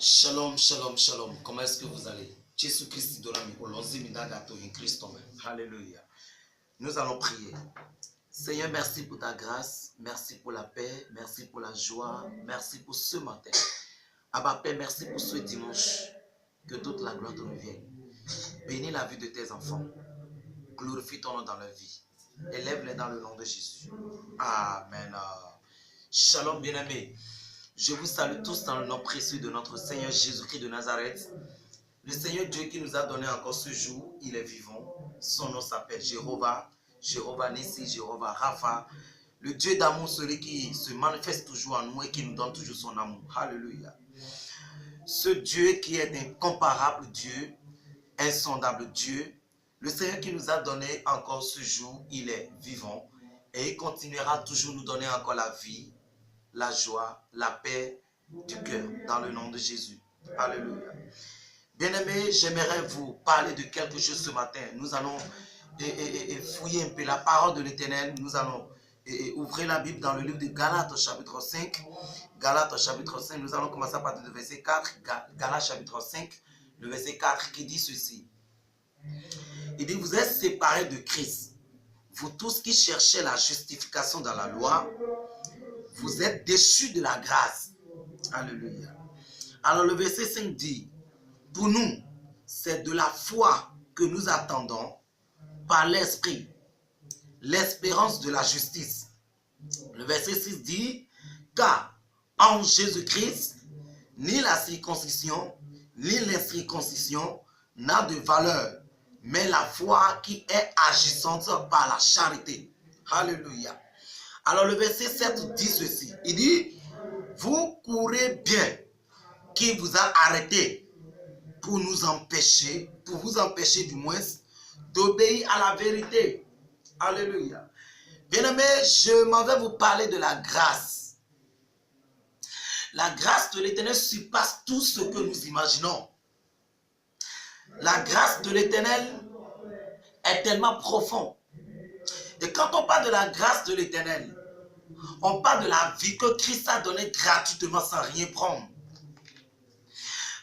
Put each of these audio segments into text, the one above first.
Shalom, shalom, shalom. Comment est-ce que vous allez? Jésus Christ de l'ami, Alléluia. Nous allons prier. Seigneur, merci pour ta grâce, merci pour la paix, merci pour la joie, merci pour ce matin. Abba Père, merci pour ce dimanche. Que toute la gloire te revienne. Bénis la vie de tes enfants. Glorifie ton nom dans leur vie. Élève-les dans le nom de Jésus. Amen. Shalom, bien-aimés. Je vous salue tous dans le nom précieux de notre Seigneur Jésus-Christ de Nazareth. Le Seigneur Dieu qui nous a donné encore ce jour, il est vivant. Son nom s'appelle Jéhovah, Jéhovah Nissi, Jéhovah Rapha. Le Dieu d'amour, celui qui se manifeste toujours en nous et qui nous donne toujours son amour. Alléluia. Ce Dieu qui est incomparable Dieu, insondable Dieu. Le Seigneur qui nous a donné encore ce jour, il est vivant. Et il continuera toujours nous donner encore la vie, la joie, la paix du cœur, dans le nom de Jésus. Alléluia. Bien-aimés, j'aimerais vous parler de quelque chose ce matin. Nous allons fouiller un peu la parole de l'Éternel. Nous allons ouvrir la Bible dans le livre de Galates chapitre 5. Galates chapitre 5, nous allons commencer à partir du verset 4. Galates chapitre 5, le verset 4 qui dit ceci. Il dit, vous êtes séparés de Christ. Vous tous qui cherchez la justification dans la loi, vous êtes déchus de la grâce. Alléluia. Alors le verset 5 dit, pour nous, c'est de la foi que nous attendons par l'Esprit, l'espérance de la justice. Le verset 6 dit, car en Jésus-Christ, ni la circoncision, ni l'incirconcision n'a de valeur, mais la foi qui est agissante par la charité. Alléluia. Alors le verset 7 dit ceci. Il dit, vous courez bien, qui vous a arrêté pour vous empêcher du moins d'obéir à la vérité. Alléluia. Bien-aimés, je m'en vais vous parler de la grâce. La grâce de l'Éternel surpasse tout ce que nous imaginons. La grâce de l'Éternel est tellement profonde. Et quand on parle de la grâce de l'Éternel, on parle de la vie que Christ a donnée gratuitement sans rien prendre.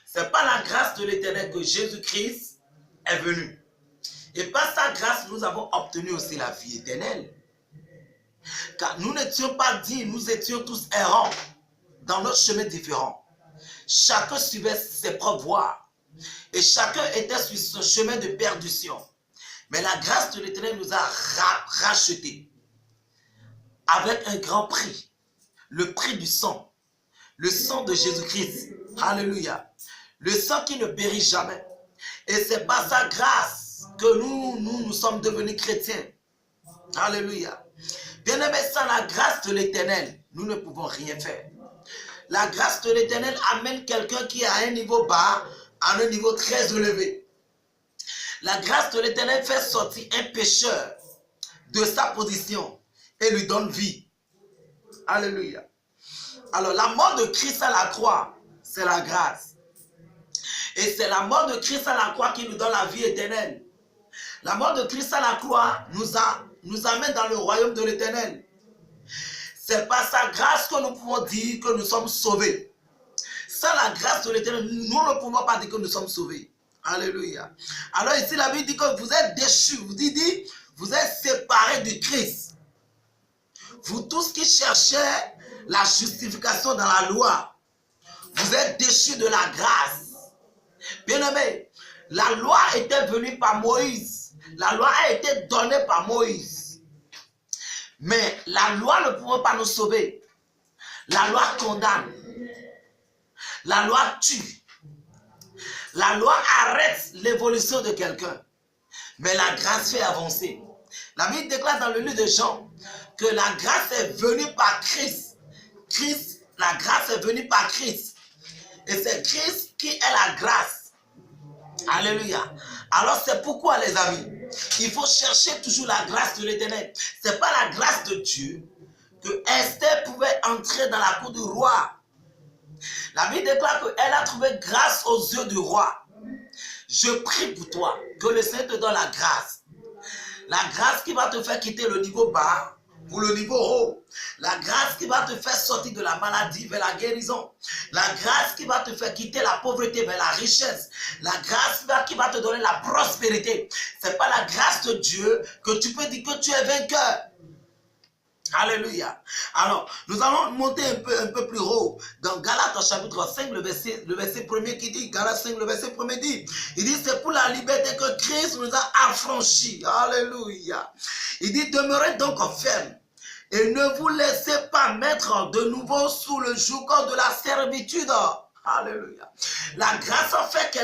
Ce n'est pas la grâce de l'Éternel que Jésus-Christ est venu. Et par sa grâce, nous avons obtenu aussi la vie éternelle. Car nous n'étions pas dignes, nous étions tous errants dans nos chemins différents. Chacun suivait ses propres voies. Et chacun était sur son chemin de perdition. Mais la grâce de l'Éternel nous a rachetés avec un grand prix. Le prix du sang. Le sang de Jésus-Christ. Alléluia. Le sang qui ne périt jamais. Et c'est par sa grâce que nous sommes devenus chrétiens. Alléluia. Bien-aimés, sans la grâce de l'Éternel, nous ne pouvons rien faire. La grâce de l'Éternel amène quelqu'un qui est à un niveau bas à un niveau très élevé. La grâce de l'Éternel fait sortir un pécheur de sa position et lui donne vie. Alléluia. Alors la mort de Christ à la croix, c'est la grâce. Et c'est la mort de Christ à la croix qui nous donne la vie éternelle. La mort de Christ à la croix nous amène dans le royaume de l'Éternel. C'est par sa grâce que nous pouvons dire que nous sommes sauvés. Sans la grâce de l'Éternel, nous ne pouvons pas dire que nous sommes sauvés. Alléluia. Alors ici, la Bible dit que vous êtes déchus. Vous êtes séparés du Christ. Vous tous qui cherchez la justification dans la loi, vous êtes déchus de la grâce. Bien-aimés, la loi était venue par Moïse. La loi a été donnée par Moïse. Mais la loi ne pouvait pas nous sauver. La loi condamne. La loi tue. La loi arrête l'évolution de quelqu'un. Mais la grâce fait avancer. La Bible déclare dans le livre de Jean que la grâce est venue par Christ. La grâce est venue par Christ. Et c'est Christ qui est la grâce. Alléluia. Alors c'est pourquoi les amis, il faut chercher toujours la grâce de l'Éternel. Ce n'est pas la grâce de Dieu que Esther pouvait entrer dans la cour du roi. La Bible déclare qu'elle a trouvé grâce aux yeux du roi. Je prie pour toi que le Seigneur te donne la grâce. La grâce qui va te faire quitter le niveau bas pour le niveau haut. La grâce qui va te faire sortir de la maladie vers la guérison. La grâce qui va te faire quitter la pauvreté vers la richesse. La grâce qui va te donner la prospérité. Ce n'est pas la grâce de Dieu que tu peux dire que tu es vainqueur. Alléluia. Alors, nous allons monter un peu plus haut. Dans Galates chapitre 5, le verset premier qui dit, Galates 5, le verset premier dit, il dit, c'est pour la liberté que Christ nous a affranchis. Alléluia. Il dit, demeurez donc fermes et ne vous laissez pas mettre de nouveau sous le joug de la servitude. Alléluia. La grâce en fait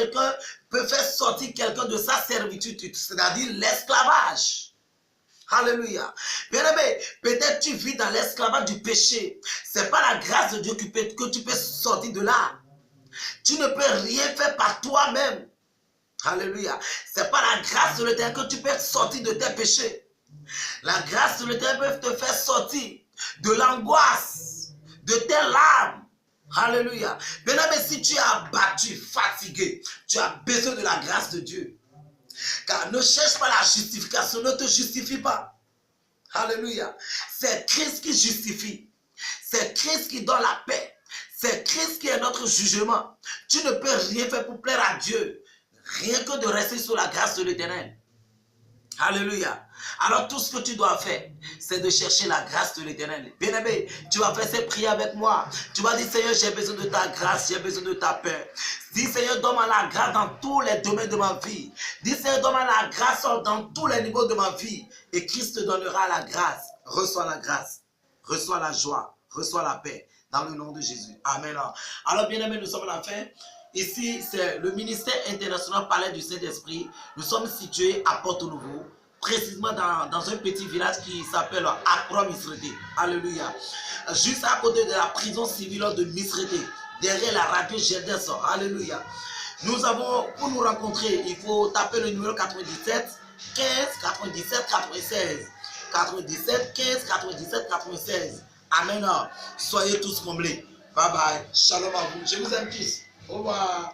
peut faire sortir quelqu'un de sa servitude, c'est-à-dire l'esclavage. Alléluia. Bien-aimé, peut-être tu vis dans l'esclavage du péché. Ce n'est pas la grâce de Dieu que tu peux sortir de là. Tu ne peux rien faire par toi-même. Alléluia. Ce n'est pas la grâce de l'Éternel que tu peux sortir de tes péchés. La grâce de l'Éternel peut te faire sortir de l'angoisse, de tes larmes. Alléluia. Bien-aimé, si tu es abattu, fatigué, tu as besoin de la grâce de Dieu. Car ne cherche pas la justification, ne te justifie pas. Alléluia. C'est Christ qui justifie. C'est Christ qui donne la paix. C'est Christ qui est notre jugement. Tu ne peux rien faire pour plaire à Dieu. Rien que de rester sous la grâce de l'Éternel. Alléluia. Alors tout ce que tu dois faire, c'est de chercher la grâce de l'Éternel. Bien-aimé, tu vas faire ces prières avec moi. Tu vas dire, Seigneur, j'ai besoin de ta grâce, j'ai besoin de ta paix. Dis, Seigneur, donne-moi la grâce dans tous les domaines de ma vie. Dis, Seigneur, donne-moi la grâce dans tous les niveaux de ma vie. Et Christ te donnera la grâce. Reçois la grâce. Reçois la joie. Reçois la paix. Dans le nom de Jésus. Amen. Alors, bien-aimé, nous sommes à la fin. Ici, c'est le ministère international Palais du Saint-Esprit. Nous sommes situés à Porto-Novo, précisément dans un petit village qui s'appelle Accra-Misrete. Alléluia. Juste à côté de la prison civile de Misrete, derrière la radio GDS. Alléluia. Nous avons, pour nous rencontrer, il faut taper le numéro 97 15 97 96. 97 15 97 96. Amen. Soyez tous comblés. Bye bye. Shalom à vous. Je vous aime tous. Au revoir.